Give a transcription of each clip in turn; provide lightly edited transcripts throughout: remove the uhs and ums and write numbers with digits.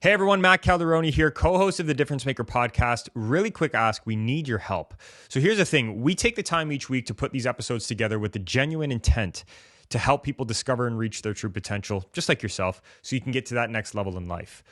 Hey everyone, Matt Calderoni here, co-host of the Difference Maker podcast. Really quick ask, we need your help. So here's the thing, we take the time each week to put these episodes together with the genuine intent to help people discover and reach their true potential, just like yourself, so you can get to that next level in life.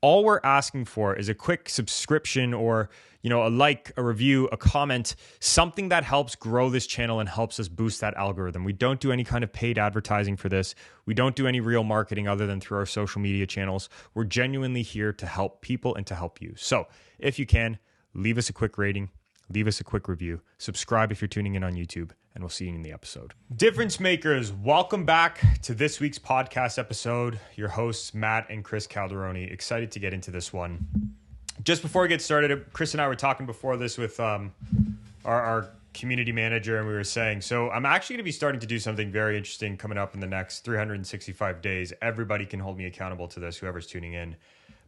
All we're asking for is a quick subscription or, a like, a review, a comment, something that helps grow this channel and helps us boost that algorithm. We don't do any kind of paid advertising for this. We don't do any real marketing other than through our social media channels. We're genuinely here to help people and to help you. So if you can, leave us a quick rating, leave us a quick review, subscribe if you're tuning in on YouTube, and we'll see you in the episode. Difference Makers, welcome back to this week's podcast episode. Your hosts, Matt and Chris Calderoni. Excited to get into this one. Just before we get started, Chris and I were talking before this with our community manager, and we were saying, so I'm actually going to be starting to do something very interesting coming up in the next 365 days. Everybody can hold me accountable to this, whoever's tuning in.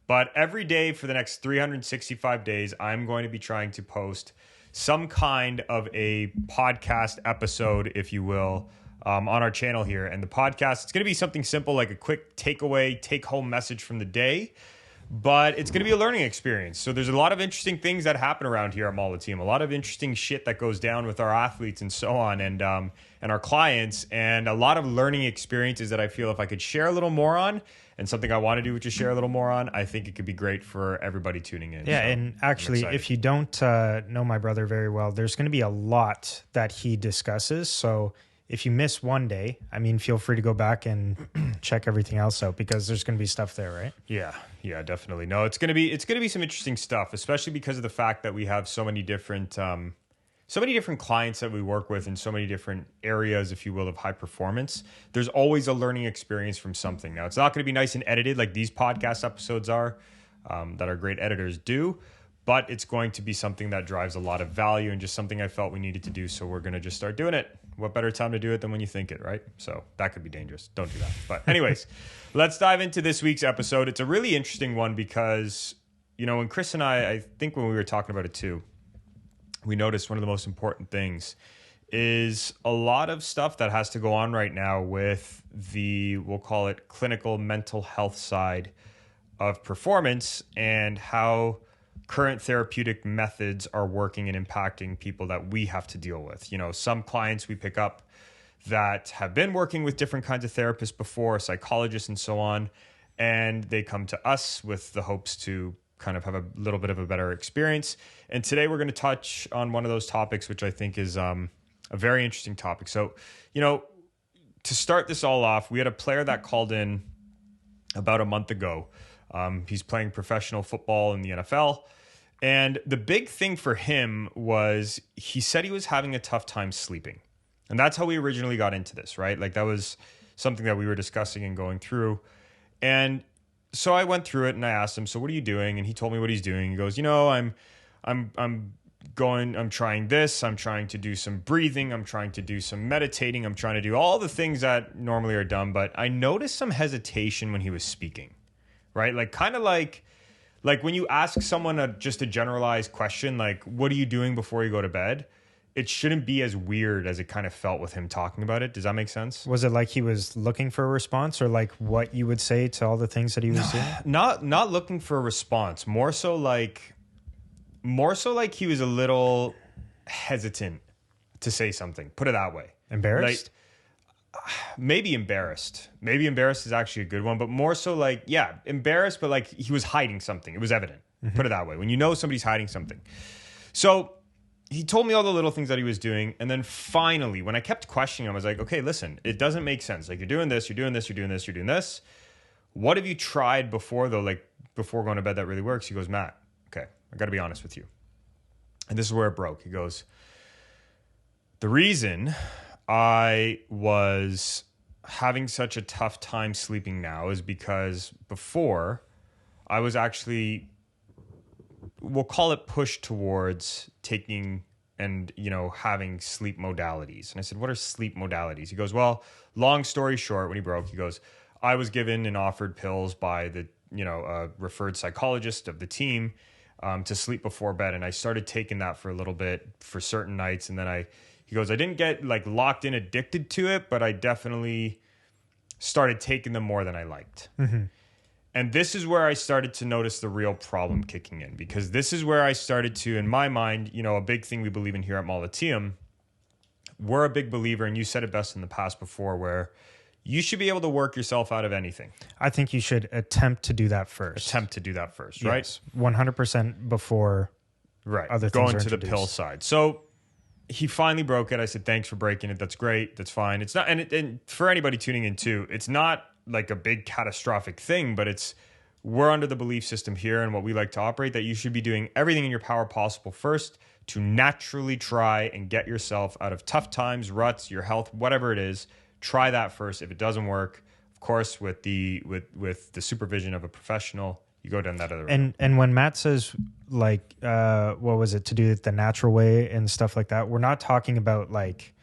But every day for the next 365 days, I'm going to be trying to post some kind of a podcast episode, if you will, on our channel here. And the podcast, it's going to be something simple, like a quick takeaway, take-home message from the day. But it's going to be a learning experience. So there's a lot of interesting things that happen around here at Molliteum, a lot of interesting shit that goes down with our athletes and so on, and our clients, and a lot of learning experiences that I feel if I could share a little more on, and something I want to do, which is share a little more on, I think it could be great for everybody tuning in. Yeah, so and actually, if you don't know my brother very well, there's going to be a lot that he discusses. So if you miss one day, feel free to go back and check everything else out, because there's going to be stuff there, right? Yeah, definitely. No, it's going to be some interesting stuff, especially because of the fact that we have so many different clients that we work with in so many different areas, if you will, of high performance. There's always a learning experience from something. Now, it's not going to be nice and edited like these podcast episodes are, that our great editors do, but it's going to be something that drives a lot of value and just something I felt we needed to do. So we're going to just start doing it. What better time to do it than when you think it, right? So that could be dangerous. Don't do that. But anyways, let's dive into this week's episode. It's a really interesting one because, when Chris and I think when we were talking about it too, we noticed one of the most important things is a lot of stuff that has to go on right now with the, we'll call it clinical mental health side of performance, and how current therapeutic methods are working and impacting people that we have to deal with. Some clients we pick up that have been working with different kinds of therapists before, psychologists and so on, and they come to us with the hopes to kind of have a little bit of a better experience. And today we're going to touch on one of those topics, which I think is a very interesting topic. So, to start this all off, we had a player that called in about a month ago. He's playing professional football in the NFL. And the big thing for him was he said he was having a tough time sleeping. And that's how we originally got into this, right? Like that was something that we were discussing and going through. And so I went through it and I asked him, so what are you doing? And he told me what he's doing. He goes, I'm trying this. I'm trying to do some breathing. I'm trying to do some meditating. I'm trying to do all the things that normally are done. But I noticed some hesitation when he was speaking, right? Like kind of like when you ask someone just a generalized question, like, what are you doing before you go to bed? It shouldn't be as weird as it kind of felt with him talking about it. Does that make sense? Was it like he was looking for a response, or like what you would say to all the things that he was doing? Not looking for a response. More so like he was a little hesitant to say something. Put it that way. Embarrassed? Maybe embarrassed. Maybe embarrassed is actually a good one, but more so like, yeah, embarrassed, but like he was hiding something. It was evident. Mm-hmm. Put it that way. When you know somebody's hiding something. So he told me all the little things that he was doing. And then finally, when I kept questioning him, I was like, okay, listen, it doesn't make sense. Like you're doing this, you're doing this, you're doing this, you're doing this. What have you tried before though? Like before going to bed that really works? He goes, Matt, okay, I got to be honest with you. And this is where it broke. He goes, the reason I was having such a tough time sleeping now is because before I was actually, we'll call it pushed towards taking and, having sleep modalities. And I said, what are sleep modalities? He goes, well, long story short, when he broke, he goes, I was given and offered pills by the, referred psychologist of the team to sleep before bed. And I started taking that for a little bit for certain nights. And then he goes, I didn't get like locked in addicted to it, but I definitely started taking them more than I liked. Mm-hmm. And this is where I started to notice the real problem kicking in, because this is where I started to, in my mind, a big thing we believe in here at Molliteum, we're a big believer, and you said it best in the past before, where you should be able to work yourself out of anything. I think you should attempt to do that first. Right? 100% before other things going are to the introduced. pill side. So he finally broke it. I said, thanks for breaking it. That's great. That's fine. It's not, and for anybody tuning in too, it's not like a big catastrophic thing, but we're under the belief system here and what we like to operate that you should be doing everything in your power possible first to naturally try and get yourself out of tough times, ruts, your health, whatever it is. Try that first. If it doesn't work, of course, with the supervision of a professional, you go down that other road. And when Matt says like what was it, to do it the natural way and stuff like that, we're not talking about like,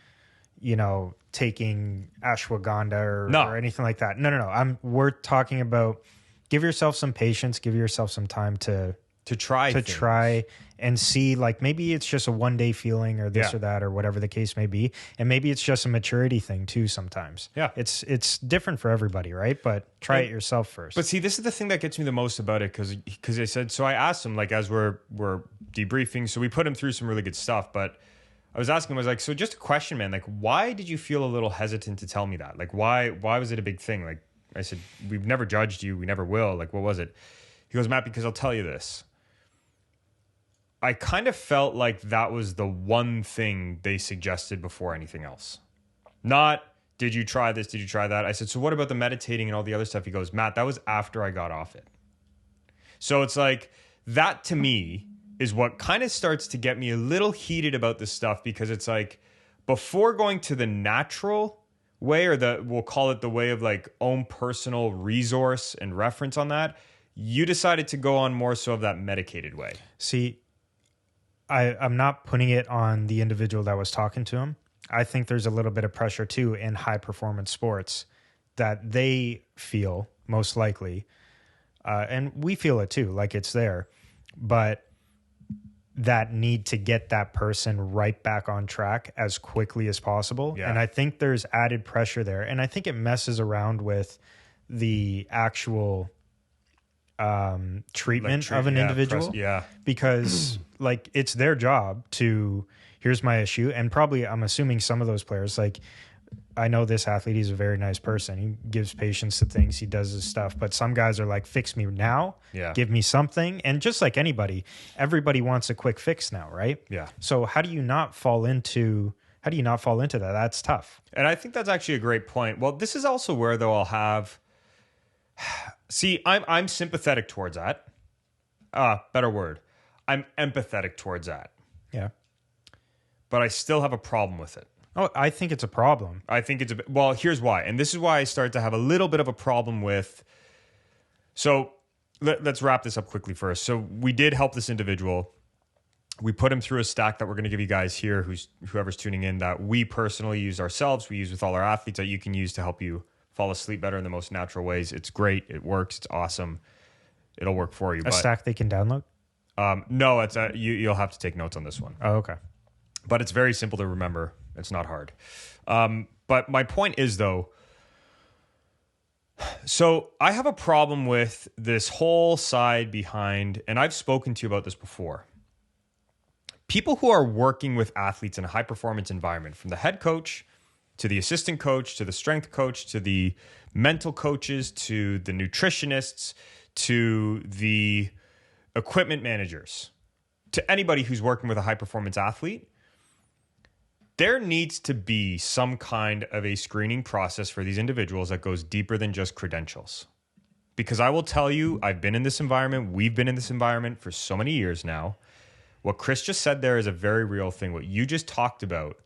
taking ashwagandha or anything like that. No. We're talking about give yourself some patience, give yourself some time to try and see, like, maybe it's just a one-day feeling or this or that or whatever the case may be, and maybe it's just a maturity thing too sometimes. It's different for everybody, right? But try it yourself first. But see, this is the thing that gets me the most about it, because I said, so I asked him, like, as we're debriefing, so we put him through some really good stuff, but I was asking him, I was like, so just a question, man, like, why did you feel a little hesitant to tell me that? Like, why was it a big thing? Like, I said, we've never judged you, we never will. Like, what was it? He goes, Matt, because I'll tell you this. I kind of felt like that was the one thing they suggested before anything else. Not, did you try this? Did you try that? I said, so what about the meditating and all the other stuff? He goes, Matt, that was after I got off it. So it's like, that to me is what kind of starts to get me a little heated about this stuff, because it's like, before going to the natural way, or we'll call it the way of like own personal resource and reference on that, you decided to go on more so of that medicated way. See, I'm not putting it on the individual that was talking to him. I think there's a little bit of pressure too in high performance sports that they feel most likely. And we feel it too, like it's there, but that need to get that person right back on track as quickly as possible. Yeah. And I think there's added pressure there. And I think it messes around with the actual treatment of an individual. Because like, it's their job to, here's my issue. And probably, I'm assuming some of those players, like, I know this athlete, he's a very nice person. He gives patience to things. He does his stuff. But some guys are like, fix me now. Give me something. And just like anybody, everybody wants a quick fix now, right? Yeah. So how do you not fall into that? That's tough. And I think that's actually a great point. Well, this is also where, though, I'll have... See, I'm sympathetic towards that. Better word. I'm empathetic towards that. Yeah. But I still have a problem with it. Oh, I think it's a problem. I think it's well, here's why. And this is why I start to have a little bit of a problem with... So let's wrap this up quickly first. So we did help this individual. We put him through a stack that we're going to give you guys here, whoever's tuning in, that we personally use ourselves. We use with all our athletes, that you can use to help you fall asleep better in the most natural ways. It's great. It works. It's awesome. It'll work for you. A stack they can download? No, it's you'll have to take notes on this one. Oh, okay. But it's very simple to remember. It's not hard. But my point is, though, so I have a problem with this whole side behind, and I've spoken to you about this before. People who are working with athletes in a high performance environment, from the head coach to the assistant coach, to the strength coach, to the mental coaches, to the nutritionists, to the equipment managers, to anybody who's working with a high performance athlete, there needs to be some kind of a screening process for these individuals that goes deeper than just credentials. Because I will tell you, I've been in this environment, we've been in this environment for so many years now. What Chris just said there is a very real thing. What you just talked about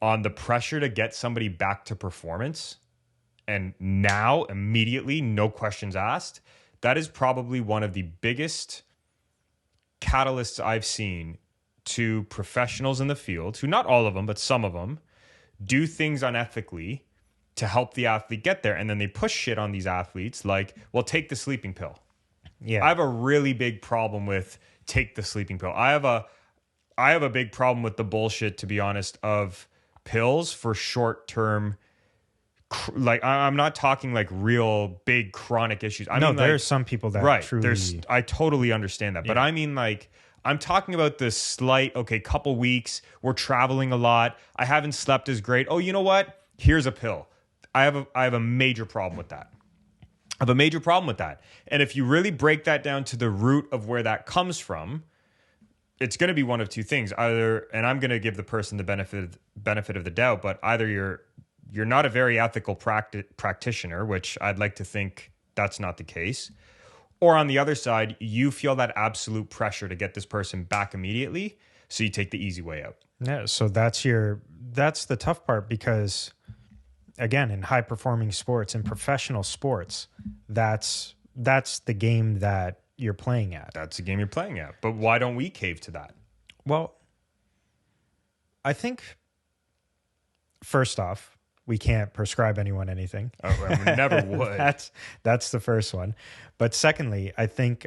on the pressure to get somebody back to performance, and now, immediately, no questions asked, that is probably one of the biggest catalysts I've seen to professionals in the field, who, not all of them, but some of them, do things unethically to help the athlete get there. And then they push shit on these athletes like, well, take the sleeping pill. Yeah. I have a really big problem with take the sleeping pill. I have a big problem with the bullshit, to be honest, of pills for short-term like I'm not talking like real big chronic issues. I mean, there like, are some people that right. truly. I totally understand that, but I mean, like, I'm talking about this slight, okay, couple weeks. We're traveling a lot. I haven't slept as great. Oh, you know what? Here's a pill. I have a major problem with that. I have a major problem with that. And if you really break that down to the root of where that comes from, it's going to be one of two things. Either, and I'm going to give the person the benefit of the doubt, but either you're not a very ethical practitioner, which I'd like to think that's not the case. Or on the other side, you feel that absolute pressure to get this person back immediately, so you take the easy way out. Yeah, so that's the tough part, because again, in high performing sports and professional sports, that's the game that you're playing at. That's the game you're playing at. But why don't we cave to that? Well, I think first off, we can't prescribe anyone anything. Oh, we never would. That's the first one. But secondly, I think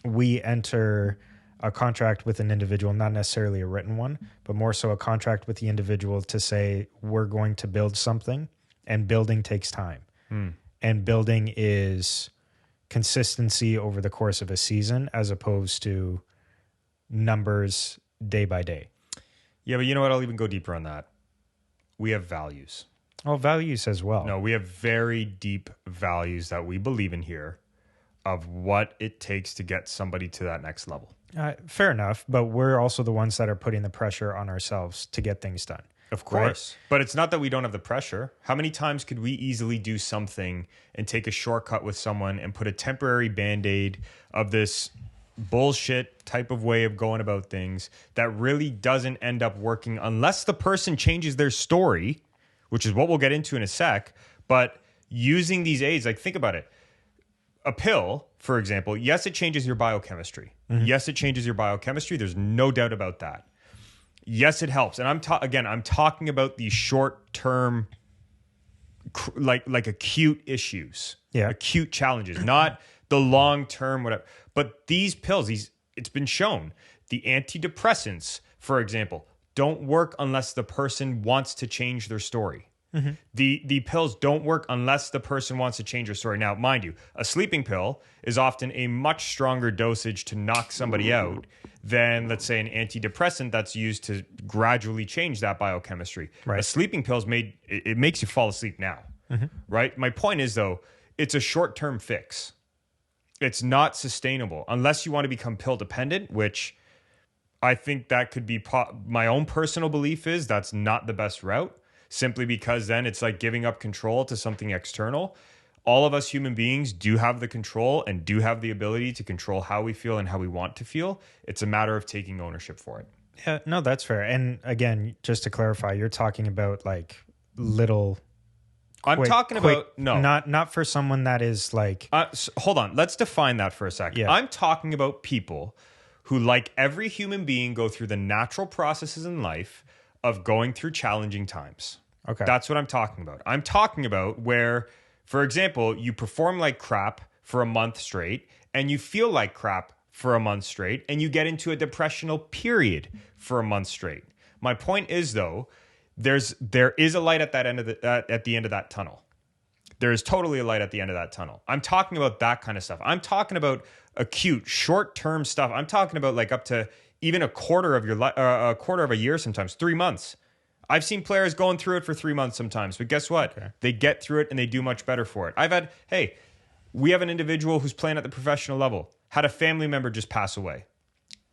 we enter a contract with an individual, not necessarily a written one, but more so a contract with the individual to say, we're going to build something, and building takes time. And building is consistency over the course of a season as opposed to numbers day by day. Yeah, but you know what? I'll even go deeper on that. We have values. Oh, values as well. No, we have very deep values that we believe in here of what it takes to get somebody to that next level. Fair enough, but we're also the ones that are putting the pressure on ourselves to get things done. Of course. Right? But it's not that we don't have the pressure. How many times could we easily do something and take a shortcut with someone and put a temporary Band-Aid of this bullshit type of way of going about things that really doesn't end up working unless the person changes their story, which is what we'll get into in a sec. But using these aids, like, think about it. A pill, for example, yes, it changes your biochemistry. Yes, it changes your biochemistry. There's no doubt about that. Yes, it helps. And I'm talking about the short-term, like acute issues, acute challenges, not the long-term, whatever. But these pills, it's been shown, the antidepressants, for example, don't work unless the person wants to change their story. The pills don't work unless the person wants to change their story. Now, mind you, a sleeping pill is often a much stronger dosage to knock somebody out than, let's say, an antidepressant that's used to gradually change that biochemistry. Right. A sleeping pill it makes you fall asleep now, right? My point is, though, it's a short-term fix. It's not sustainable unless you want to become pill dependent, which I think that could be my own personal belief is that's not the best route, simply because then it's like giving up control to something external. All of us human beings do have the control and do have the ability to control how we feel and how we want to feel. It's a matter of taking ownership for it. Yeah, no, that's fair. And again, just to clarify, you're talking about like little... I'm talking about not for someone that is like hold on, let's define that for a second. Yeah. I'm talking about people who, like every human being, go through the natural processes in life of going through challenging times. Okay. That's what I'm talking about. I'm talking about where, for example, you perform like crap for a month straight and you feel like crap for a month straight and you get into a depressional period for a month straight. My point is, though, there is a light at that end of at the end of that tunnel. There is totally a light at the end of that tunnel. I'm talking about that kind of stuff. I'm talking about acute, short-term stuff. I'm talking about like up to even a quarter of a quarter of a year, sometimes 3 months. I've seen players going through it for 3 months sometimes, but guess what? Okay. They get through it and they do much better for it. We have an individual who's playing at the professional level, had a family member just pass away.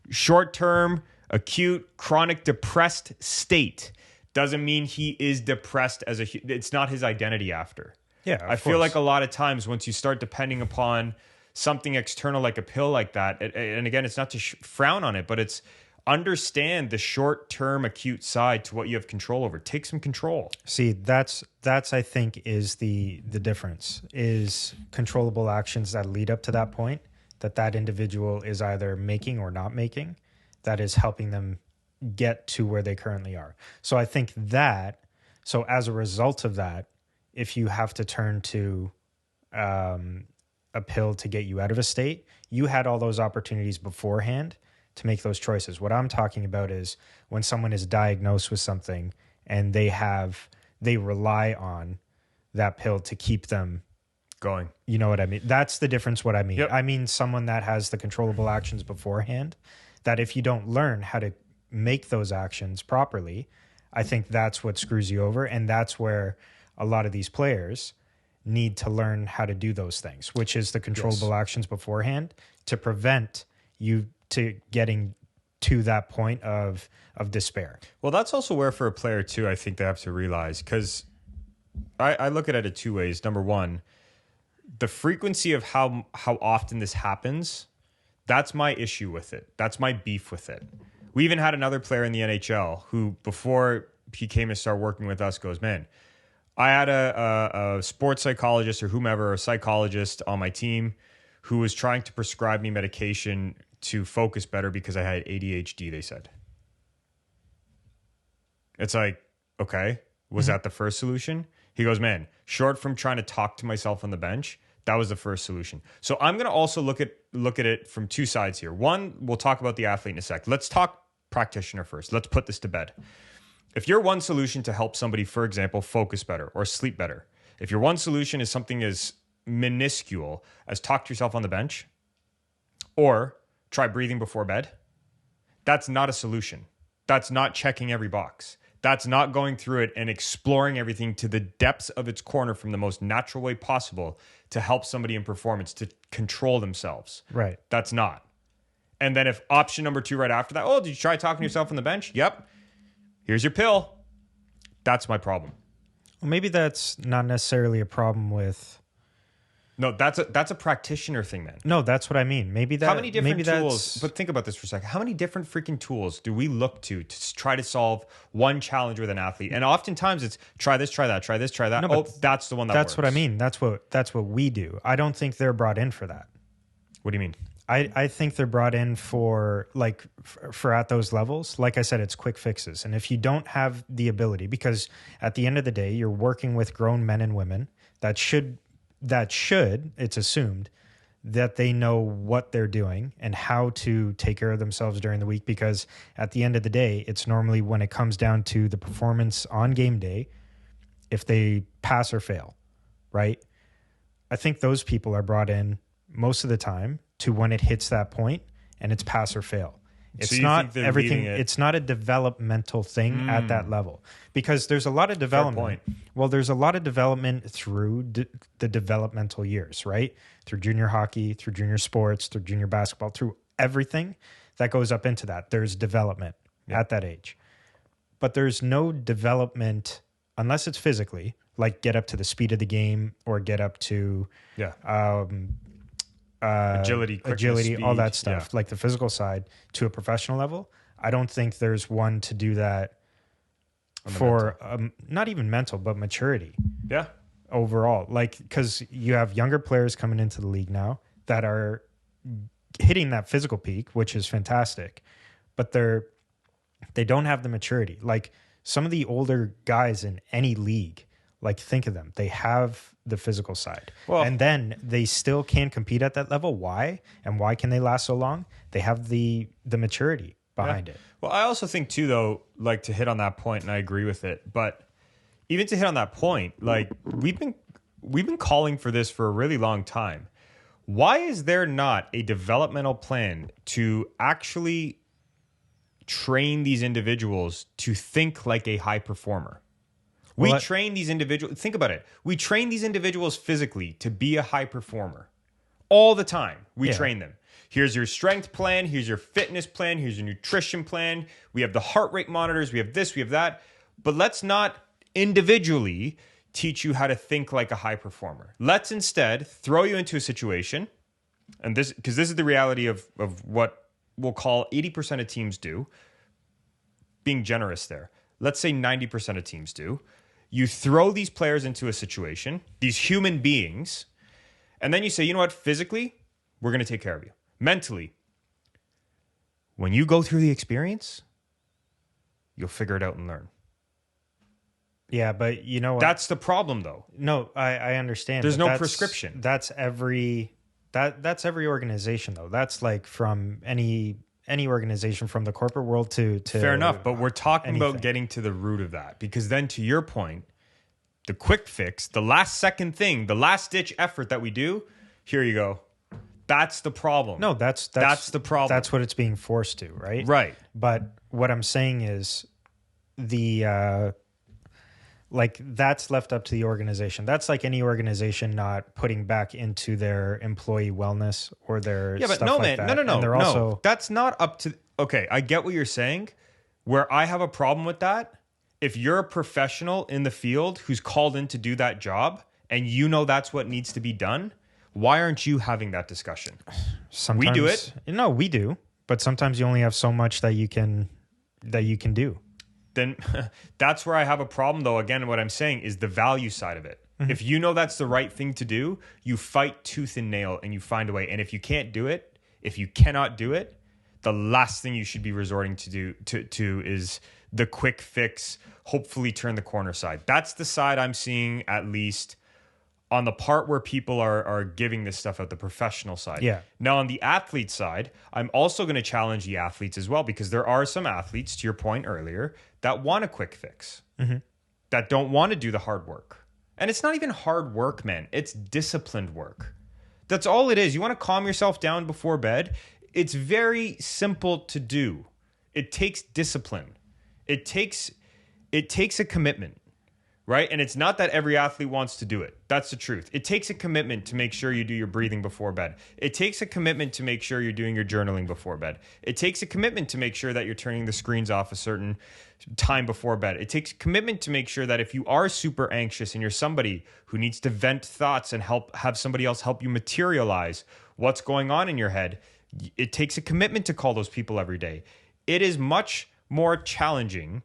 Short-term, acute, chronic, depressed state doesn't mean he is depressed it's not his identity after. Yeah, I feel like a lot of times once you start depending upon something external like a pill like that, and again, it's not to frown on it, but it's understand the short-term acute side to what you have control over. Take some control. See, that's I think is the difference, is controllable actions that lead up to that point that individual is either making or not making, that is helping them get to where they currently are. So I think so as a result of that, if you have to turn to a pill to get you out of a state, you had all those opportunities beforehand to make those choices. What I'm talking about is when someone is diagnosed with something and they have they rely on that pill to keep them going. You know what I mean? That's the difference. What I mean, Yep. I mean someone that has the controllable actions beforehand, that if you don't learn how to make those actions properly, I think that's what screws you over. And that's where a lot of these players need to learn how to do those things, which is the controllable actions beforehand to prevent you to getting to that point of despair. Well, that's also where for a player too, I think they have to realize, because I look at it two ways. Number one, the frequency of how often this happens, that's my issue with it. That's my beef with it. We even had another player in the NHL who, before he came to start working with us, goes, man, I had a sports psychologist or whomever, a psychologist on my team who was trying to prescribe me medication to focus better because I had ADHD, they said. It's like, okay, was that the first solution? He goes, man, short from trying to talk to myself on the bench, that was the first solution. So I'm going to also look at it from two sides here. One, we'll talk about the athlete in a sec. Let's talk practitioner first. Let's put this to bed. If your one solution to help somebody, for example, focus better or sleep better, if your one solution is something as minuscule as talk to yourself on the bench or try breathing before bed, that's not a solution. That's not checking every box. That's not going through it and exploring everything to the depths of its corner from the most natural way possible to help somebody in performance, to control themselves. Right. That's not. And then if option number two right after that, oh, did you try talking to yourself on the bench? Yep. Here's your pill. That's my problem. Well, maybe that's not necessarily a problem with... No, that's a practitioner thing, man. No, that's what I mean. Maybe that... How many different maybe tools... But think about this for a second. How many different freaking tools do we look to try to solve one challenge with an athlete? And oftentimes it's try this, try that, try this, try that. No, oh, that's the one that that's works. what I mean. That's what we do. I don't think they're brought in for that. What do you mean? I think they're brought in for for at those levels. Like I said, it's quick fixes. And if you don't have the ability, because at the end of the day, you're working with grown men and women that should, it's assumed that they know what they're doing and how to take care of themselves during the week. Because at the end of the day, it's normally when it comes down to the performance on game day, if they pass or fail, right? I think those people are brought in most of the time to when it hits that point and it's pass or fail. It's not everything. It's not a developmental thing at that level, because there's a lot of development. Well, there's a lot of development through the developmental years, right? Through junior hockey, through junior sports, through junior basketball, through everything that goes up into that. There's development at that age, but there's no development unless it's physically, like get up to the speed of the game or get up to agility, speed, all that stuff, like the physical side to a professional level. I don't think there's one to do that for not even mental, but maturity. Yeah. Overall, like, because you have younger players coming into the league now that are hitting that physical peak, which is fantastic, but they don't have the maturity. Like some of the older guys in any league, like think of them, they have the physical side, and then they still can compete at that level. Why? And why can they last so long? They have the maturity behind it. Well, I also think too, though, like to hit on that point, and I agree with it, but even to hit on that point, like we've been calling for this for a really long time. Why is there not a developmental plan to actually train these individuals to think like a high performer? We train these individuals. Think about it. We train these individuals physically to be a high performer all the time. We train them. Here's your strength plan. Here's your fitness plan. Here's your nutrition plan. We have the heart rate monitors. We have this, we have that. But let's not individually teach you how to think like a high performer. Let's instead throw you into a situation, and this, because this is the reality of what we'll call 80% of teams do, being generous there. Let's say 90% of teams do. You throw these players into a situation, these human beings, and then you say, you know what, physically, we're going to take care of you. Mentally, when you go through the experience, you'll figure it out and learn. Yeah, but you know what? That's the problem, though. No, I understand. There's no prescription. That's every organization, though. That's like from any organization, from the corporate world to fair enough, but we're talking anything. about getting to the root of that, because then to your point, The quick fix, the last second thing, the last ditch effort that we do, here you go. That's the problem. No, that's the problem. That's what it's being forced to, right? Right. But what I'm saying is the like that's left up to the organization. That's like any organization not putting back into their employee wellness or their but stuff no, like man, that. no. And they're no, also that's not up to. Okay, I get what you're saying. Where I have a problem with that, if you're a professional in the field who's called in to do that job and you know that's what needs to be done, why aren't you having that discussion? sometimes we do it. No, we do, but sometimes you only have so much that you can do. Then that's where I have a problem, though. Again, what I'm saying is the value side of it. Mm-hmm. If you know that's the right thing to do, you fight tooth and nail and you find a way. And if you can't do it, if you cannot do it, the last thing you should be resorting to is the quick fix, hopefully turn the corner side. That's the side I'm seeing, at least on the part where people are giving this stuff out, the professional side. Yeah. Now, on the athlete side, I'm also going to challenge the athletes as well, because there are some athletes, to your point earlier, that want a quick fix, that don't want to do the hard work. And it's not even hard work, man. It's disciplined work. That's all it is. You want to calm yourself down before bed? It's very simple to do. It takes discipline. It takes a commitment. Right? And it's not that every athlete wants to do it. That's the truth. It takes a commitment to make sure you do your breathing before bed. It takes a commitment to make sure you're doing your journaling before bed. It takes a commitment to make sure that you're turning the screens off a certain time before bed. It takes commitment to make sure that if you are super anxious and you're somebody who needs to vent thoughts and have somebody else help you materialize what's going on in your head, it takes a commitment to call those people every day. It is much more challenging,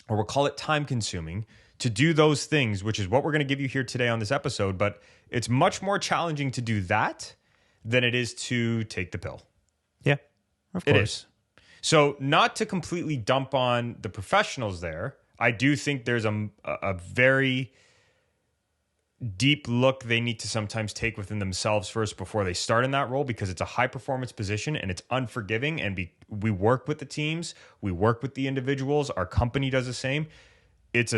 or we'll call it time consuming, to do those things, which is what we're going to give you here today on this episode. But it's much more challenging to do that than it is to take the pill. Yeah, of course. It is. So not to completely dump on the professionals there, I do think there's a very deep look they need to sometimes take within themselves first before they start in that role, because it's a high performance position and it's unforgiving. And we work with the teams, we work with the individuals, our company does the same. It's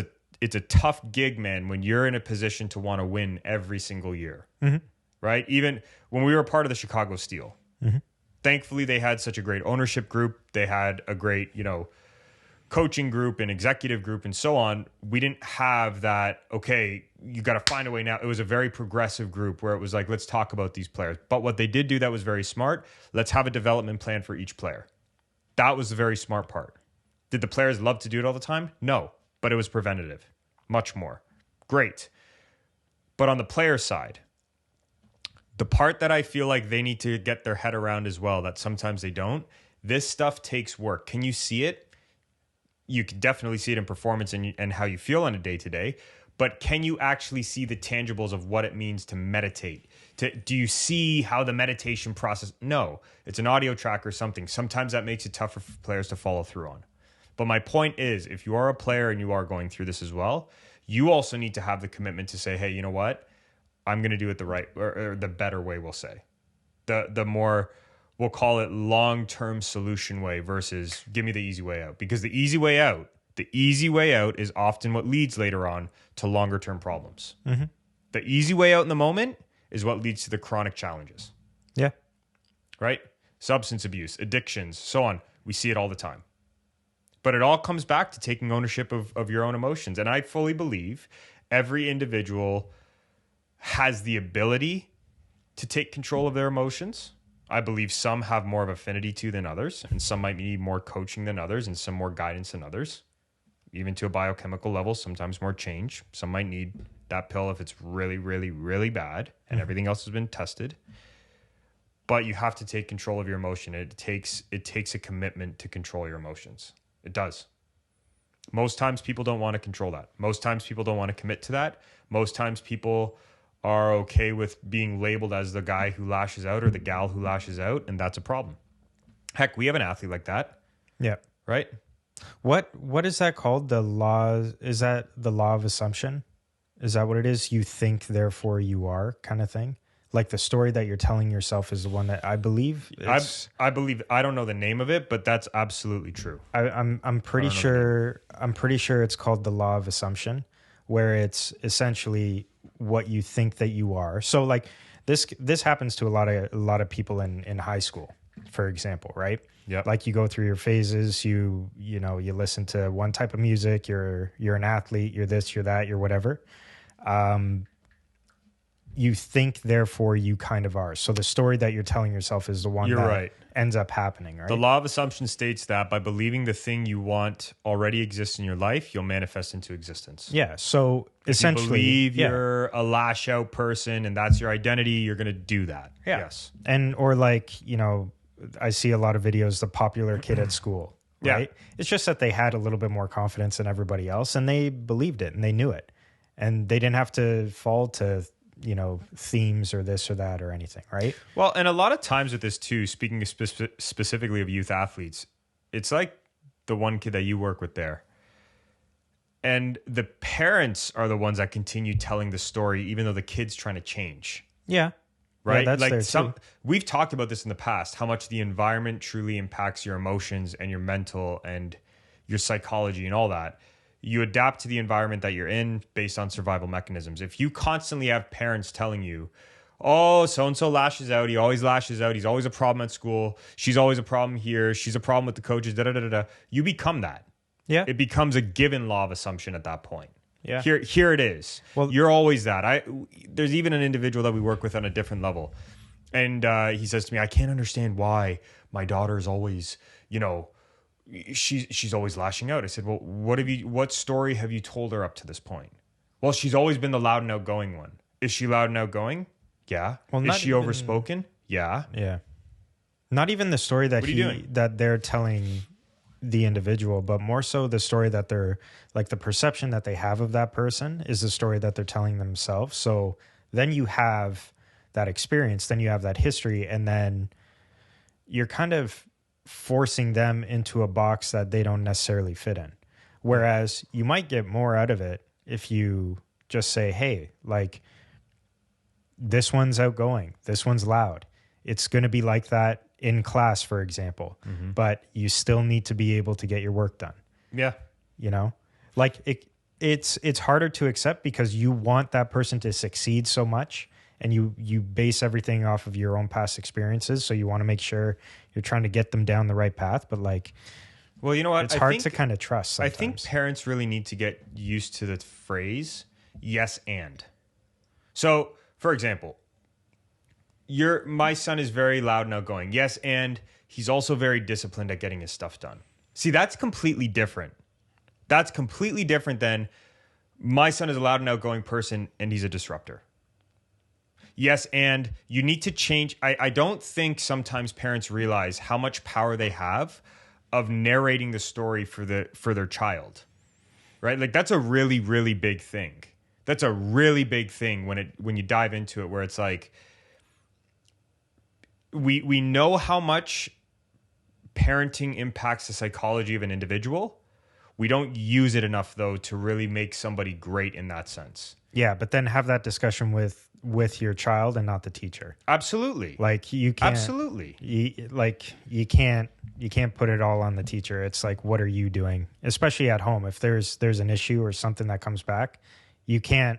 a tough gig, man, when you're in a position to want to win every single year, right? Even when we were part of the Chicago Steel, thankfully they had such a great ownership group. They had a great, coaching group and executive group and so on. We didn't have that, okay, you got to find a way now. It was a very progressive group where it was like, let's talk about these players. But what they did do that was very smart. Let's have a development plan for each player. That was the very smart part. Did the players love to do it all the time? No, but it was preventative. Much more. Great. But on the player side, the part that I feel like they need to get their head around as well, that sometimes they don't, this stuff takes work. Can you see it? You can definitely see it in performance and how you feel on a day-to-day, but can you actually see the tangibles of what it means to meditate? Do you see how the meditation process? No, it's an audio track or something. Sometimes that makes it tougher for players to follow through on. But my point is, if you are a player and you are going through this as well, you also need to have the commitment to say, hey, you know what? I'm going to do it the right or the better way, we'll say. The more, we'll call it long-term solution way versus give me the easy way out. Because the easy way out is often what leads later on to longer-term problems. The easy way out in the moment is what leads to the chronic challenges. Yeah. Right? Substance abuse, addictions, so on. We see it all the time. But it all comes back to taking ownership of your own emotions. And I fully believe every individual has the ability to take control of their emotions. I believe some have more of affinity to than others, and some might need more coaching than others, and some more guidance than others. Even to a biochemical level, sometimes more change. Some might need that pill if it's really, really, really bad and everything else has been tested. But you have to take control of your emotion. It takes a commitment to control your emotions. It does. Most times people don't want to control that. Most times people don't want to commit to that. Most times people are okay with being labeled as the guy who lashes out or the gal who lashes out, and that's a problem. Heck, we have an athlete like that. Yeah. Right? What is that called? The law, is that the law of assumption? Is that what it is? You think, therefore you are, kind of thing? Like the story that you're telling yourself is the one that I believe. I believe. I don't know the name of it, but that's absolutely true. I'm pretty sure. I'm pretty sure it's called the law of assumption, where it's essentially what you think that you are. So like this happens to a lot of people in high school, for example, right? Yeah. Like you go through your phases, you listen to one type of music, you're an athlete, you're this, you're that, you're whatever. You think, therefore you kind of are. So the story that you're telling yourself is the one that ends up happening, right? The law of assumption states that by believing the thing you want already exists in your life, you'll manifest into existence. Yeah. So essentially, if you believe you're a lash out person and that's your identity, you're going to do that. Yeah. Yes. And, or like, I see a lot of videos, the popular kid at school, right? Yeah. It's just that they had a little bit more confidence than everybody else and they believed it and they knew it. And they didn't have to fall to, themes or this or that or anything, right? Well, and a lot of times with this too, speaking specifically of youth athletes, it's like the one kid that you work with there. And the parents are the ones that continue telling the story, even though the kid's trying to change. Yeah. Right? Yeah, that's there too. We've talked about this in the past, how much the environment truly impacts your emotions and your mental and your psychology and all that. You adapt to the environment that you're in based on survival mechanisms. If you constantly have parents telling you, oh, so-and-so lashes out, he always lashes out, he's always a problem at school, she's always a problem here, she's a problem with the coaches, da-da-da-da-da, you become that. Yeah. It becomes a given law of assumption at that point. Yeah. Here it is. Well, you're always that. There's even an individual that we work with on a different level. And he says to me, I can't understand why my daughter's always, she's always lashing out. I said, well, what story have you told her up to this point? Well, she's always been the loud and outgoing one. Is she loud and outgoing? Yeah. Well, is she overspoken? Yeah. Yeah. Not even the story that they're telling the individual, but more so the story that they're like the perception that they have of that person is the story that they're telling themselves. So then you have that experience, then you have that history, and then you're kind of forcing them into a box that they don't necessarily fit in. Whereas you might get more out of it if you just say, hey, like this one's outgoing, this one's loud. It's going to be like that in class, for example, but you still need to be able to get your work done. Yeah. Like it's harder to accept because you want that person to succeed so much. And you base everything off of your own past experiences. So you want to make sure you're trying to get them down the right path. But like, well, you know what? It's hard to kind of trust sometimes. I think parents really need to get used to the phrase, yes, and. So, for example, my son is very loud and outgoing. Yes, and he's also very disciplined at getting his stuff done. See, that's completely different. That's completely different than my son is a loud and outgoing person and he's a disruptor. Yes, and you need to change. I don't think sometimes parents realize how much power they have of narrating the story for their child, right? Like that's a really, really big thing. That's a really big thing when you dive into it, where it's like we know how much parenting impacts the psychology of an individual. We don't use it enough though to really make somebody great in that sense. Yeah, but then have that discussion with your child and not the teacher. Absolutely. Like you can't. Absolutely. You can't put it all on the teacher. It's like, what are you doing? Especially at home. If there's an issue or something that comes back, you can't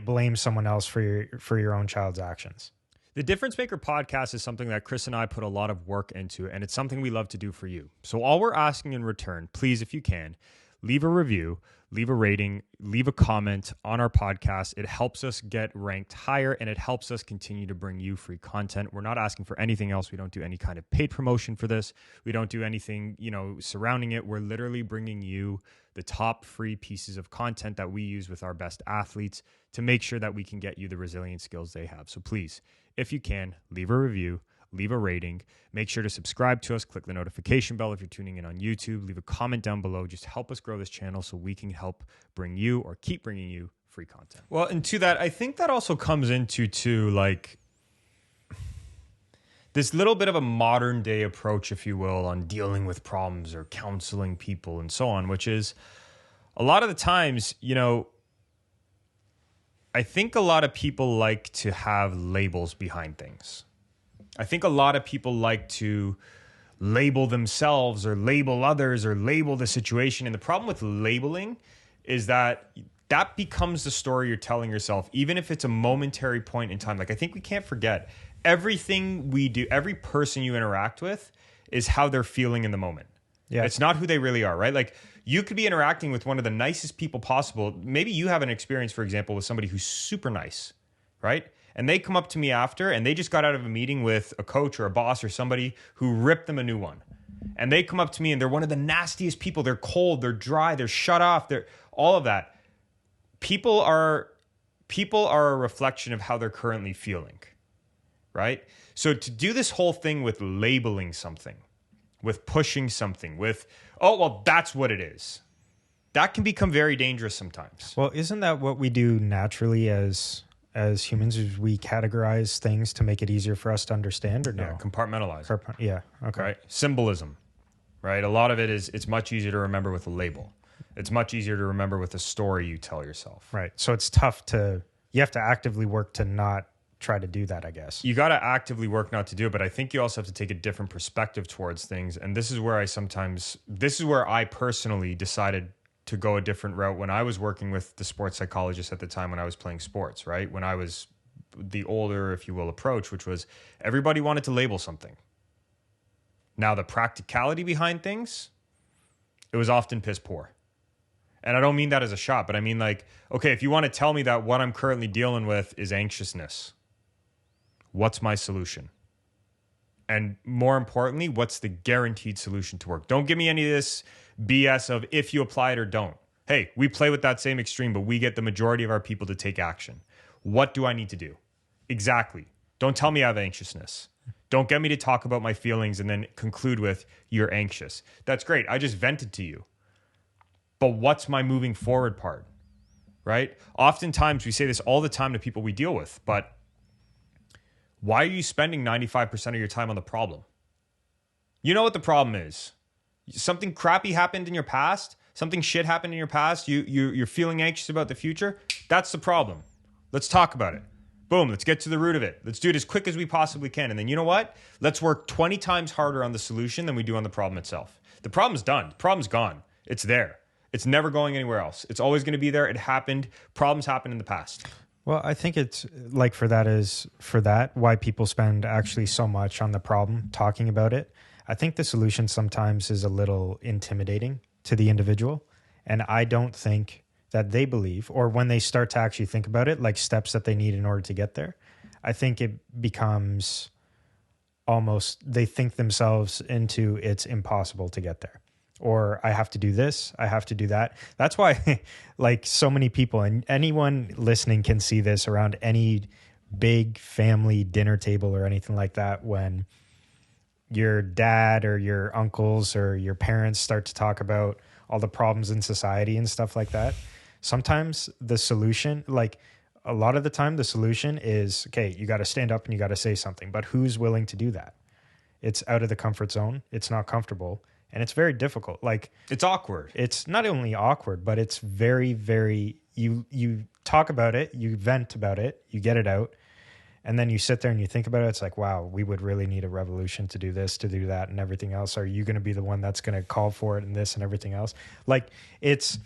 blame someone else for your own child's actions. The Difference Maker podcast is something that Chris and I put a lot of work into, and it's something we love to do for you. So all we're asking in return, please, if you can, leave a review, leave a rating, leave a comment on our podcast. It helps us get ranked higher and it helps us continue to bring you free content. We're not asking for anything else. We don't do any kind of paid promotion for this. We don't do anything, surrounding it. We're literally bringing you the top free pieces of content that we use with our best athletes to make sure that we can get you the resilient skills they have. So please, if you can, leave a review, leave a rating, make sure to subscribe to us, click the notification bell if you're tuning in on YouTube, leave a comment down below, just help us grow this channel so we can help bring you or keep bringing you free content. Well, and to that, I think that also comes into like this little bit of a modern day approach, if you will, on dealing with problems or counseling people and so on, which is a lot of the times, I think a lot of people like to have labels behind things. I think a lot of people like to label themselves or label others or label the situation. And the problem with labeling is that that becomes the story you're telling yourself, even if it's a momentary point in time. Like, I think we can't forget everything we do, every person you interact with is how they're feeling in the moment. Yeah. It's not who they really are, right? Like, you could be interacting with one of the nicest people possible. Maybe you have an experience, for example, with somebody who's super nice, right? And they come up to me after and they just got out of a meeting with a coach or a boss or somebody who ripped them a new one. And they come up to me and they're one of the nastiest people. They're cold, they're dry, they're shut off, they're all of that. People are a reflection of how they're currently feeling, right? So to do this whole thing with labeling something, with pushing something, with, oh, well, that's what it is, that can become very dangerous sometimes. Well, isn't that what we do naturally as humans, is we categorize things to make it easier for us to understand, or no? Yeah, compartmentalize. Yeah, okay. Right? Symbolism, right? A lot of it is, it's much easier to remember with a label. It's much easier to remember with a story you tell yourself. Right. So it's tough you have to actively work to not try to do that, I guess. You got to actively work not to do it, but I think you also have to take a different perspective towards things. And this is where I personally decided to go a different route when I was working with the sports psychologist at the time when I was playing sports, right? When I was the older, if you will, approach, which was everybody wanted to label something. Now, the practicality behind things, it was often piss poor. And I don't mean that as a shot, but I mean, like, okay, if you want to tell me that what I'm currently dealing with is anxiousness, what's my solution? And more importantly, what's the guaranteed solution to work? Don't give me any of this BS of if you apply it or don't. Hey, we play with that same extreme, but we get the majority of our people to take action. What do I need to do? Exactly. Don't tell me I have anxiousness. Don't get me to talk about my feelings and then conclude with, you're anxious. That's great. I just vented to you. But what's my moving forward part, right? Oftentimes, we say this all the time to people we deal with, but why are you spending 95% of your time on the problem? You know what the problem is. Something crappy happened in your past. Something shit happened in your past. You're feeling anxious about the future. That's the problem. Let's talk about it. Boom, let's get to the root of it. Let's do it as quick as we possibly can. And then you know what? Let's work 20 times harder on the solution than we do on the problem itself. The problem's done. The problem's gone. It's there. It's never going anywhere else. It's always going to be there. It happened. Problems happened in the past. Well, I think it's like for that, why people spend actually so much on the problem, talking about it. I think the solution sometimes is a little intimidating to the individual. And I don't think that they believe, or when they start to actually think about it, like steps that they need in order to get there, I think it becomes almost, they think themselves into it's impossible to get there. Or I have to do this, I have to do that. That's why like so many people, and anyone listening can see this around any big family dinner table or anything like that, when your dad or your uncles or your parents start to talk about all the problems in society and stuff like that. Sometimes the solution, like a lot of the time, the solution is, okay, you got to stand up and you got to say something, but who's willing to do that? It's out of the comfort zone. It's not comfortable. And it's very difficult. Like, it's awkward. It's not only awkward, but it's very, very, you talk about it, you vent about it, you get it out, and then you sit there and you think about it. It's like, wow, we would really need a revolution to do this, to do that, and everything else. Are you going to be the one that's going to call for it and this and everything else? Like, it's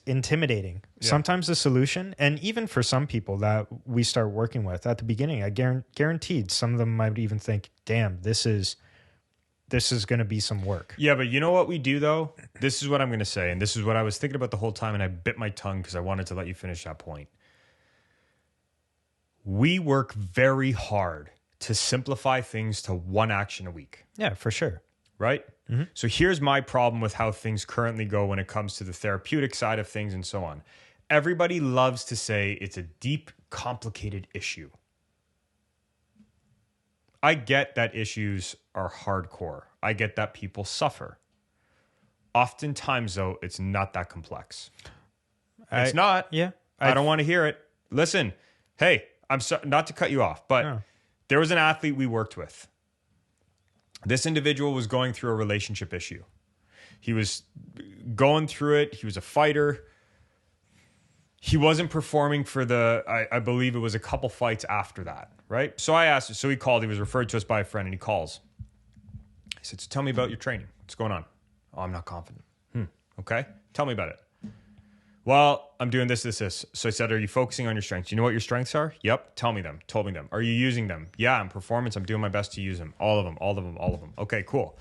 intimidating. Yeah. Sometimes the solution, and even for some people that we start working with at the beginning, I guaranteed some of them might even think, damn, this is going to be some work. Yeah, but you know what we do, though? This is what I'm going to say, and this is what I was thinking about the whole time, and I bit my tongue because I wanted to let you finish that point. We work very hard to simplify things to one action a week. Yeah, for sure. Right? Mm-hmm. So here's my problem with how things currently go when it comes to the therapeutic side of things and so on. Everybody loves to say it's a deep, complicated issue. I get that issues are hardcore. I get that people suffer. Oftentimes, though, it's not that complex. It's not. Yeah. I don't want to hear it. Listen, hey, I'm not to cut you off, but there was an athlete we worked with. This individual was going through a relationship issue. He was going through it. He was a fighter. He wasn't performing for I believe it was a couple fights after that, right? So I asked, so he called, he was referred to us by a friend, and he calls. He said, so tell me about your training. What's going on? Oh, I'm not confident. Okay. Tell me about it. Well, I'm doing this. So I said, are you focusing on your strengths? You know what your strengths are? Yep. Tell me them. Told me them. Are you using them? Yeah, in performance, I'm doing my best to use them. All of them, all of them, all of them. Okay, cool.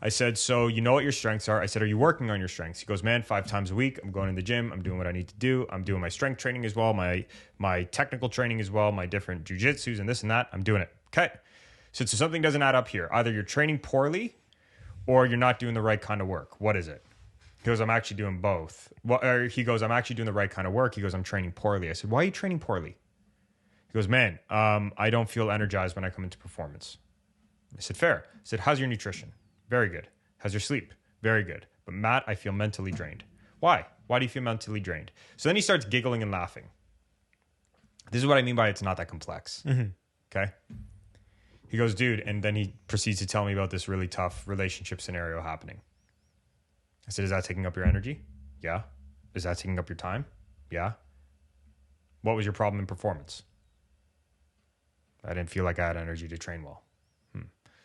I said, so you know what your strengths are? I said, are you working on your strengths? He goes, man, 5 times a week. I'm going to the gym. I'm doing what I need to do. I'm doing my strength training as well, my technical training as well, my different jujitsus and this and that. I'm doing it. Okay. So something doesn't add up here. Either you're training poorly or you're not doing the right kind of work. What is it? He goes, I'm actually doing both. He goes, I'm actually doing the right kind of work. He goes, I'm training poorly. I said, why are you training poorly? He goes, man, I don't feel energized when I come into performance. I said, fair. I said, how's your nutrition? Very good. How's your sleep? Very good. But Matt, I feel mentally drained. Why? Why do you feel mentally drained? So then he starts giggling and laughing. This is what I mean by it's not that complex. Mm-hmm. Okay. He goes, dude, and then he proceeds to tell me about this really tough relationship scenario happening. I said, is that taking up your energy? Yeah. Is that taking up your time? Yeah. What was your problem in performance? I didn't feel like I had energy to train well.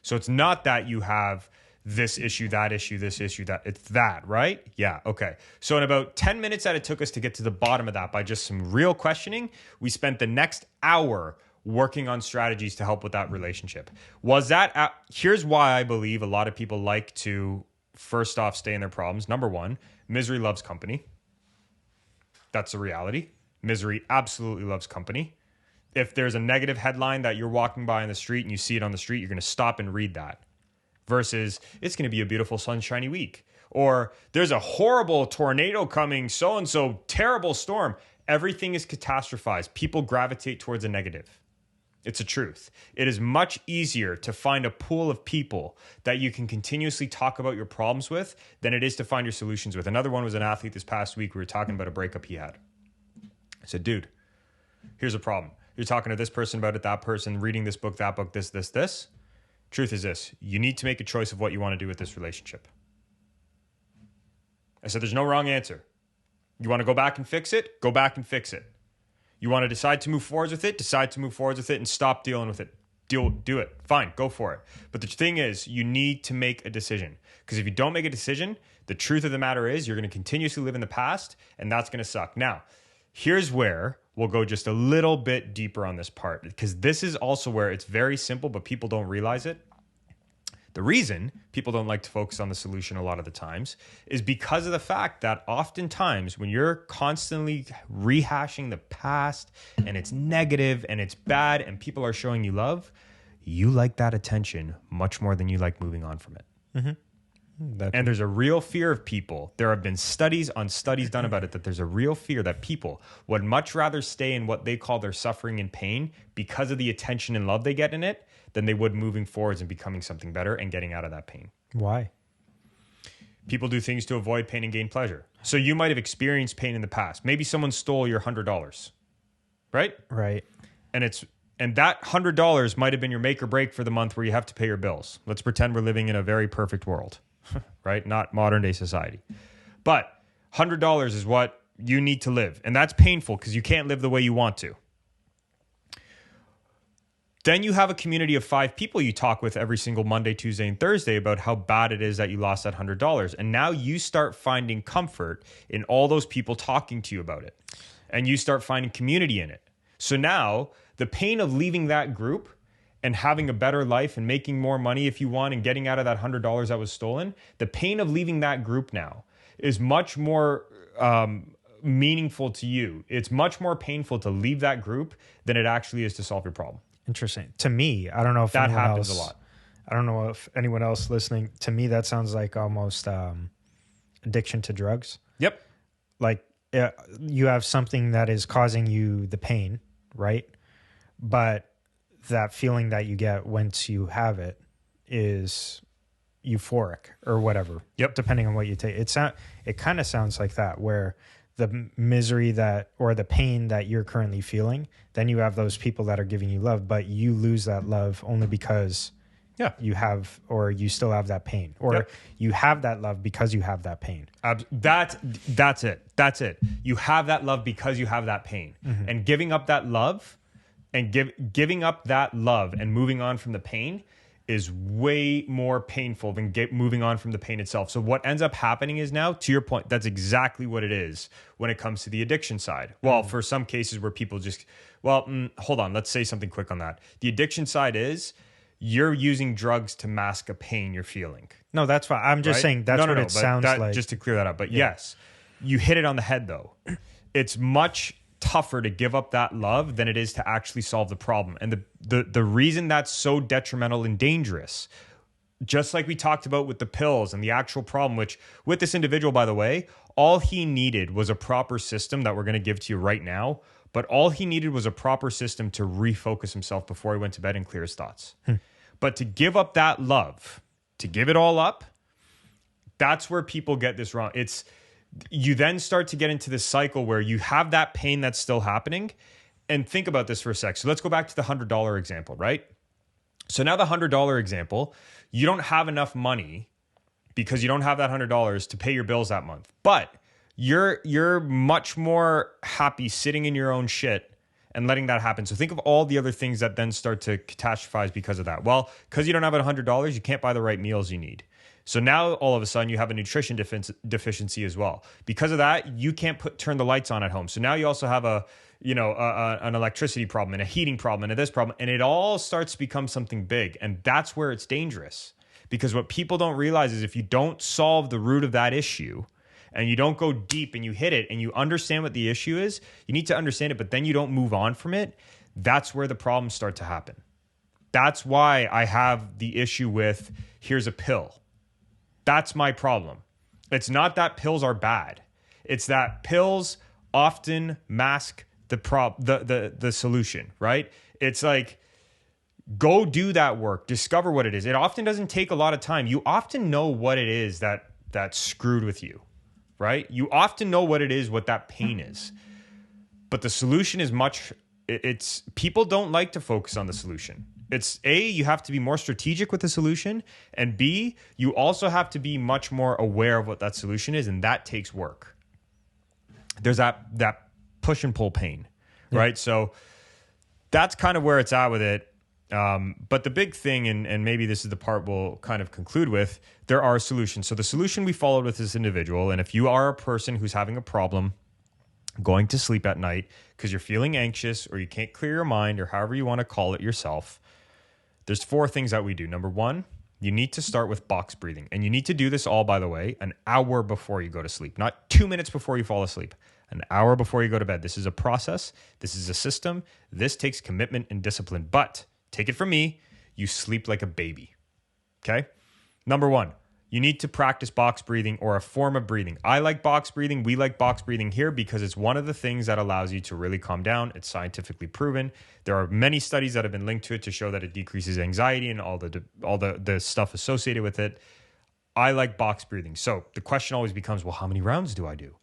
So it's not that you have this issue, that issue, this issue, that. It's that, right? Yeah, okay. So in about 10 minutes that it took us to get to the bottom of that by just some real questioning, we spent the next hour working on strategies to help with that relationship. Here's why I believe a lot of people like to, first off, stay in their problems. Number one, misery loves company. That's the reality. Misery absolutely loves company. If there's a negative headline that you're walking by in the street and you see it on the street, you're going to stop and read that. Versus, it's going to be a beautiful sunshiny week. Or there's a horrible tornado coming, so-and-so, terrible storm. Everything is catastrophized. People gravitate towards a negative. It's a truth. It is much easier to find a pool of people that you can continuously talk about your problems with than it is to find your solutions with. Another one was an athlete this past week. We were talking about a breakup he had. I said, dude, here's a problem. You're talking to this person about it, that person, reading this book, that book, this. Truth is this. You need to make a choice of what you want to do with this relationship. I said, there's no wrong answer. You want to go back and fix it? Go back and fix it. You want to decide to move forwards with it? Decide to move forwards with it and stop dealing with it. Do it. Fine, go for it. But the thing is, you need to make a decision. Because if you don't make a decision, the truth of the matter is you're going to continuously live in the past, and that's going to suck. Now, here's where we'll go just a little bit deeper on this part, because this is also where it's very simple, but people don't realize it. The reason people don't like to focus on the solution a lot of the times is because of the fact that oftentimes when you're constantly rehashing the past and it's negative and it's bad and people are showing you love, you like that attention much more than you like moving on from it. Mm-hmm. And there's a real fear of people. There have been studies on studies done about it that there's a real fear that people would much rather stay in what they call their suffering and pain because of the attention and love they get in it than they would moving forwards and becoming something better and getting out of that pain. Why? People do things to avoid pain and gain pleasure. So you might have experienced pain in the past. Maybe someone stole your $100, right? Right. And that $100 might have been your make or break for the month where you have to pay your bills. Let's pretend we're living in a very perfect world, right? Not modern day society. But $100 is what you need to live. And that's painful because you can't live the way you want to. Then you have a community of 5 people you talk with every single Monday, Tuesday, and Thursday about how bad it is that you lost that $100. And now you start finding comfort in all those people talking to you about it. And you start finding community in it. So now the pain of leaving that group and having a better life and making more money if you want and getting out of that $100 that was stolen, the pain of leaving that group now is much more meaningful to you. It's much more painful to leave that group than it actually is to solve your problem. Interesting. To me, I don't know if that happens a lot. I don't know if anyone else listening, to me, that sounds like almost addiction to drugs. Yep. Like you have something that is causing you the pain, right? But that feeling that you get once you have it is euphoric or whatever. Yep. Depending on what you take. It kind of sounds like that, where the misery or the pain that you're currently feeling, then you have those people that are giving you love, but you lose that love only because you have, or you still have that pain, or you have that love because you have that pain. That's it. You have that love because you have that pain. Mm-hmm. And giving up that love and giving up that love and moving on from the pain is way more painful than moving on from the pain itself. So what ends up happening is now, to your point, that's exactly what it is when it comes to the addiction side. Well, for some cases where people just, hold on, let's say something quick on that. The addiction side is you're using drugs to mask a pain you're feeling. No, that's fine. I'm just saying that's what it sounds like. Just to clear that up. But yes, you hit it on the head though. It's much tougher to give up that love than it is to actually solve the problem. And the reason that's so detrimental and dangerous, just like we talked about with the pills and the actual problem, which with this individual, by the way, all he needed was a proper system that we're going to give to you right now. But all he needed was a proper system to refocus himself before he went to bed and clear his thoughts. But to give up that love, to give it all up, that's where people get this wrong. You then start to get into this cycle where you have that pain that's still happening. And think about this for a sec. So let's go back to the $100 example, right? So now the $100 example, you don't have enough money because you don't have that $100 to pay your bills that month. But you're much more happy sitting in your own shit and letting that happen. So think of all the other things that then start to catastrophize because of that. Well, because you don't have $100, you can't buy the right meals you need. So now all of a sudden you have a nutrition deficiency as well. Because of that, you can't turn the lights on at home. So now you also have an electricity problem and a heating problem and this problem, and it all starts to become something big. And that's where it's dangerous. Because what people don't realize is if you don't solve the root of that issue and you don't go deep and you hit it and you understand what the issue is, you need to understand it, but then you don't move on from it, that's where the problems start to happen. That's why I have the issue with here's a pill. That's my problem. It's not that pills are bad. It's that pills often mask the solution, right? It's like, go do that work, discover what it is. It often doesn't take a lot of time. You often know what it is that's screwed with you, right? You often know what it is, what that pain is. But the solution is people don't like to focus on the solution. It's A, you have to be more strategic with the solution, and B, you also have to be much more aware of what that solution is, and that takes work. There's that push and pull pain, right? So that's kind of where it's at with it. But the big thing, and maybe this is the part we'll kind of conclude with, there are solutions. So the solution we followed with this individual, and if you are a person who's having a problem going to sleep at night because you're feeling anxious or you can't clear your mind or however you want to call it yourself, there's 4 things that we do. Number 1, you need to start with box breathing. And you need to do this all, by the way, an hour before you go to sleep, not 2 minutes before you fall asleep, an hour before you go to bed. This is a process. This is a system. This takes commitment and discipline. But take it from me, you sleep like a baby. Okay? Number 1, you need to practice box breathing or a form of breathing. I like box breathing. We like box breathing here because it's one of the things that allows you to really calm down. It's scientifically proven. There are many studies that have been linked to it to show that it decreases anxiety and all the stuff associated with it. I like box breathing. So the question always becomes, well, how many rounds do I do?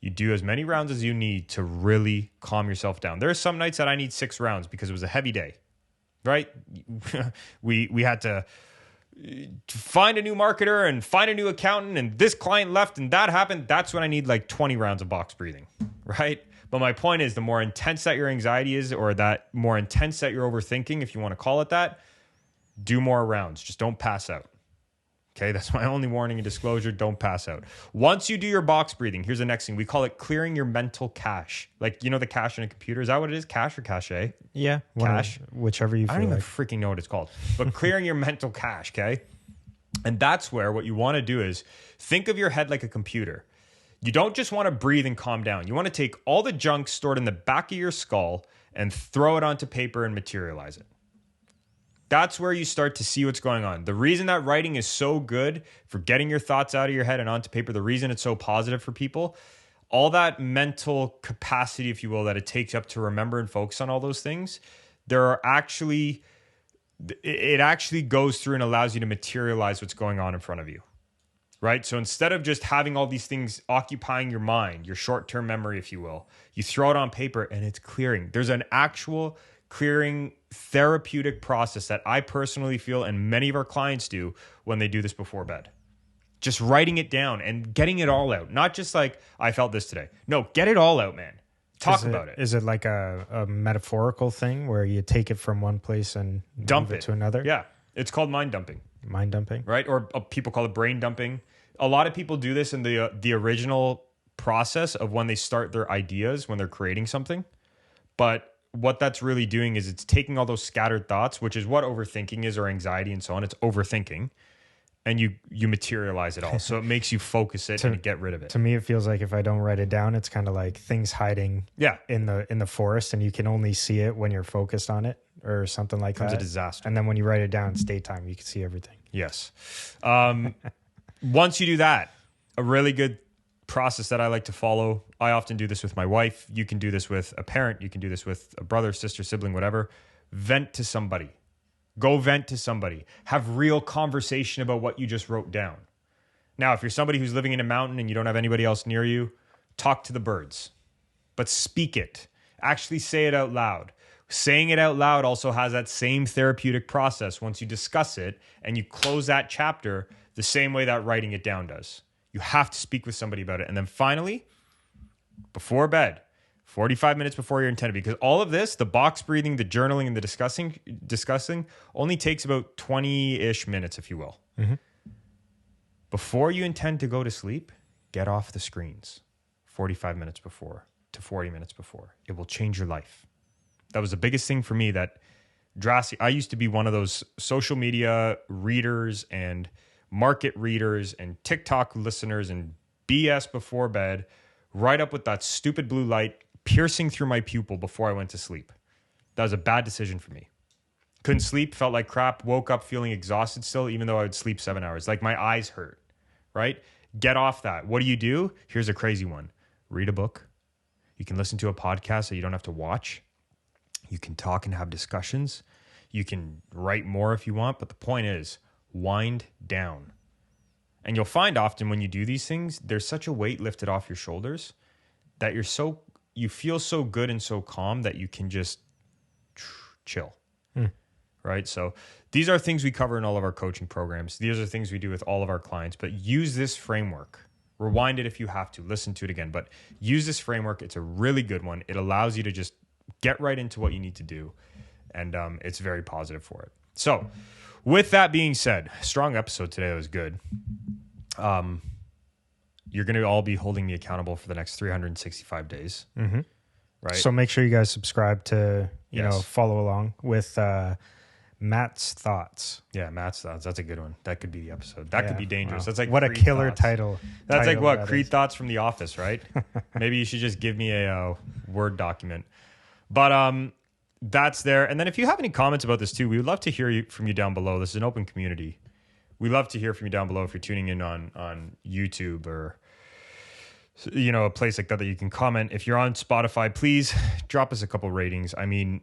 You do as many rounds as you need to really calm yourself down. There are some nights that I need 6 rounds because it was a heavy day, right? we had to find a new marketer and find a new accountant and this client left and that happened. That's when I need like 20 rounds of box breathing, right? But my point is the more intense that your anxiety is or that more intense that you're overthinking, if you want to call it that, do more rounds. Just don't pass out. Okay, that's my only warning and disclosure. Don't pass out. Once you do your box breathing, here's the next thing. We call it clearing your mental cache. Like, you know the cache in a computer? Is that what it is? Cache or cache? Yeah. Cache. Whichever you feel I don't even like. freaking know what it's called. But clearing your mental cache, okay? And that's where what you want to do is think of your head like a computer. You don't just want to breathe and calm down. You want to take all the junk stored in the back of your skull and throw it onto paper and materialize it. That's where you start to see what's going on. The reason that writing is so good for getting your thoughts out of your head and onto paper, the reason it's so positive for people, all that mental capacity, if you will, that it takes up to remember and focus on all those things, it actually goes through and allows you to materialize what's going on in front of you, right? So instead of just having all these things occupying your mind, your short-term memory, if you will, you throw it on paper and it's clearing. There's an actual clearing therapeutic process that I personally feel and many of our clients do when they do this before bed. Just writing it down and getting it all out. Not just like, I felt this today. No, get it all out, man. Talk about it. Is it like a metaphorical thing where you take it from one place and dump move it to another? Yeah. It's called mind dumping. Mind dumping. Right? Or people call it brain dumping. A lot of people do this in the original process of when they start their ideas, when they're creating something. But what that's really doing is it's taking all those scattered thoughts, which is what overthinking is, or anxiety and so on. It's overthinking. And you materialize it all. So it makes you focus it and get rid of it. To me, it feels like if I don't write it down, it's kind of like things hiding in the forest, and you can only see it when you're focused on it or something like that. It's a disaster. And then when you write it down, it's daytime. You can see everything. Yes. Once you do that, a really good process that I like to follow, I often do this with my wife. You can do this with a parent. You can do this with a brother, sister, sibling, whatever. Vent to somebody. Go vent to somebody. Have real conversation about what you just wrote down. Now, if you're somebody who's living in a mountain and you don't have anybody else near you, talk to the birds. But speak it. Actually say it out loud. Saying it out loud also has that same therapeutic process once you discuss it and you close that chapter the same way that writing it down does. You have to speak with somebody about it. And then finally, before bed, 45 minutes before you're intended, because all of this, the box breathing, the journaling, and the discussing only takes about 20-ish minutes, if you will. Mm-hmm. Before you intend to go to sleep, get off the screens 45 minutes before to 40 minutes before. It will change your life. That was the biggest thing for me that drastic. I used to be one of those social media readers and market readers and TikTok listeners and BS before bed, right up with that stupid blue light piercing through my pupil before I went to sleep. That was a bad decision for me. Couldn't sleep, felt like crap, woke up feeling exhausted still, even though I would sleep 7 hours. Like my eyes hurt, right? Get off that. What do? Here's a crazy one. Read a book. You can listen to a podcast that you don't have to watch. You can talk and have discussions. You can write more if you want, but the point is, wind down. And you'll find often when you do these things, there's such a weight lifted off your shoulders that you feel so good and so calm that you can just chill. Right? So these are things we cover in all of our coaching programs. These are things we do with all of our clients, but use this framework. Rewind it if you have to, listen to it again, but use this framework. It's a really good one. It allows you to just get right into what you need to do. And it's very positive for it. So with that being said, strong episode today. That was good. You're going to all be holding me accountable for the next 365 days. Mm-hmm. Right. So make sure you guys subscribe to, follow along with Matt's Thoughts. Yeah, Matt's Thoughts. That's a good one. That could be the episode. That could be dangerous. Wow. That's like what Creed a killer thoughts. title. That's like what? Creed Thoughts from The Office, right? Maybe you should just give me a Word document. But that's there. And then if you have any comments about this too, we would love to hear from you down below. This is an open community. We love to hear from you down below if you're tuning in on YouTube or a place like that you can comment. If you're on Spotify, please drop us a couple ratings. I mean,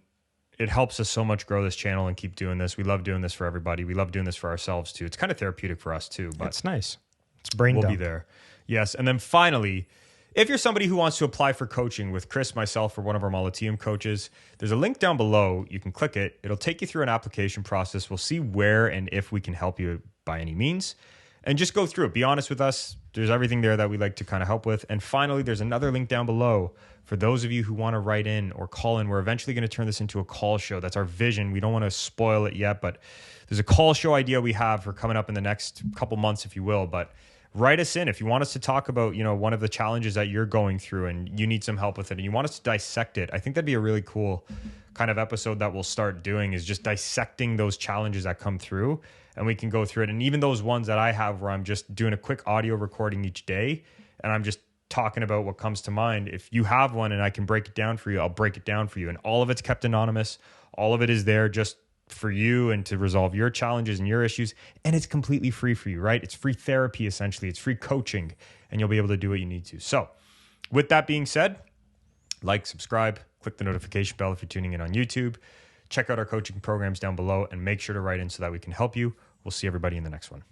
it helps us so much grow this channel and keep doing this. We love doing this for everybody. We love doing this for ourselves too. It's kind of therapeutic for us too. But it's nice. It's brain dump. We'll be there. Yes. And then finally, if you're somebody who wants to apply for coaching with Chris, myself, or one of our Molliteum coaches, there's a link down below. You can click it. It'll take you through an application process. We'll see where and if we can help you by any means. And just go through it. Be honest with us. There's everything there that we like to kind of help with. And finally, there's another link down below for those of you who want to write in or call in. We're eventually going to turn this into a call show. That's our vision. We don't want to spoil it yet, but there's a call show idea we have for coming up in the next couple months, if you will. But write us in if you want us to talk about, one of the challenges that you're going through and you need some help with it and you want us to dissect it. I think that'd be a really cool kind of episode that we'll start doing, is just dissecting those challenges that come through, and we can go through it. And even those ones that I have where I'm just doing a quick audio recording each day and I'm just talking about what comes to mind. If you have one and I can break it down for you, I'll break it down for you. And all of it's kept anonymous. All of it is there just for you and to resolve your challenges and your issues. And it's completely free for you, right? It's free therapy, essentially. It's free coaching, and you'll be able to do what you need to. So with that being said, like, subscribe, click the notification bell if you're tuning in on YouTube. Check out our coaching programs down below and make sure to write in so that we can help you. We'll see everybody in the next one.